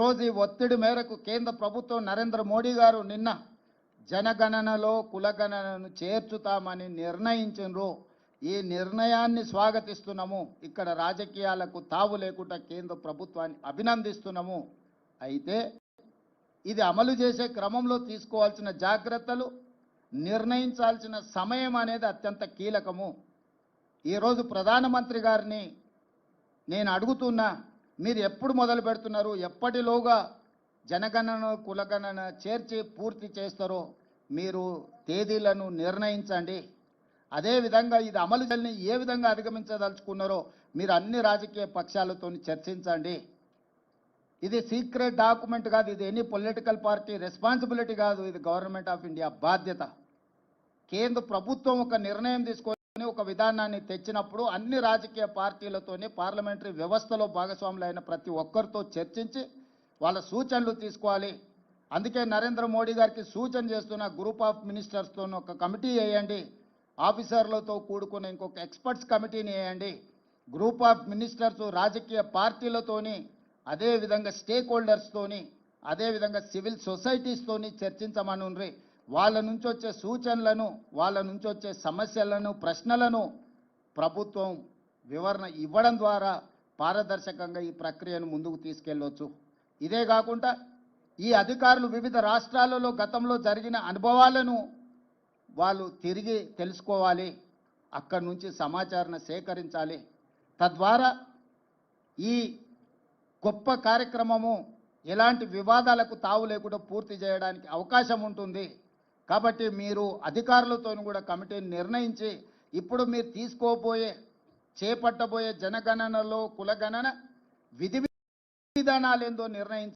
రోజు ఈ ఒత్తిడి మేరకు కేంద్ర ప్రభుత్వం నరేంద్ర మోడీ గారు నిన్న జనగణనలో కులగణనను చేర్చుతామని నిర్ణయించారు. ఈ నిర్ణయాన్ని స్వాగతిస్తున్నాము. ఇక్కడ రాజకీయాలకు తావు లేకుండా కేంద్ర ప్రభుత్వాన్ని అభినందిస్తున్నాము. అయితే ఇది అమలు చేసే క్రమంలో తీసుకోవాల్సిన జాగ్రత్తలు, నిర్ణయించాల్సిన సమయం అనేది అత్యంత కీలకము. ఈరోజు ప్రధానమంత్రి గారిని నేను అడుగుతున్నా, మీరు ఎప్పుడు మొదలు పెడుతున్నారు, ఎప్పటిలోగా జనగణన కులగణన చేర్చి పూర్తి చేస్తారో మీరు తేదీలను నిర్ణయించండి. అదేవిధంగా ఇది అమలు చేయాలని ఏ విధంగా అధిగమించదలుచుకున్నారో మీరు అన్ని రాజకీయ పక్షాలతో చర్చించండి. ఇది సీక్రెట్ డాక్యుమెంట్ కాదు, ఇది ఎనీ పొలిటికల్ పార్టీ రెస్పాన్సిబిలిటీ కాదు, ఇది గవర్నమెంట్ ఆఫ్ ఇండియా బాధ్యత. కేంద్ర ప్రభుత్వం ఒక నిర్ణయం తీసుకొని ఒక విధానాన్ని తెచ్చినప్పుడు అన్ని రాజకీయ పార్టీలతోనే పార్లమెంటరీ వ్యవస్థలో భాగస్వాములైన ప్రతి ఒక్కరితో చర్చించి వాళ్ళ సూచనలు తీసుకోవాలి. అందుకే నరేంద్ర మోడీ గారికి సూచన చేస్తున్న గ్రూప్ ఆఫ్ మినిస్టర్స్తో ఒక కమిటీ వేయండి, ఆఫీసర్లతో కూడుకున్న ఇంకొక ఎక్స్పర్ట్స్ కమిటీని వేయండి. గ్రూప్ ఆఫ్ మినిస్టర్స్ రాజకీయ పార్టీలతోని, అదేవిధంగా స్టేక్ హోల్డర్స్తోని, అదేవిధంగా సివిల్ సొసైటీస్తోని చర్చించమనుండ్రి. వాళ్ళ నుంచి వచ్చే సూచనలను, వాళ్ళ నుంచి వచ్చే సమస్యలను, ప్రశ్నలను ప్రభుత్వం వివరణ ఇవ్వడం ద్వారా పారదర్శకంగా ఈ ప్రక్రియను ముందుకు తీసుకెళ్ళవచ్చు. ఇదే కాకుండా ఈ అధికారులు వివిధ రాష్ట్రాలలో గతంలో జరిగిన అనుభవాలను వాళ్ళు తిరిగి తెలుసుకోవాలి, అక్కడి నుంచి సమాచారాన్ని సేకరించాలి. తద్వారా ఈ గొప్ప కార్యక్రమము ఎలాంటి వివాదాలకు తావు లేకుండా పూర్తి చేయడానికి అవకాశం ఉంటుంది. కాబట్టి మీరు అధికారులతో కూడా కమిటీని నిర్ణయించి ఇప్పుడు మీరు చేపట్టబోయే జనగణనలో కులగణన విధి విధానాలు ఏందో నిర్ణయించి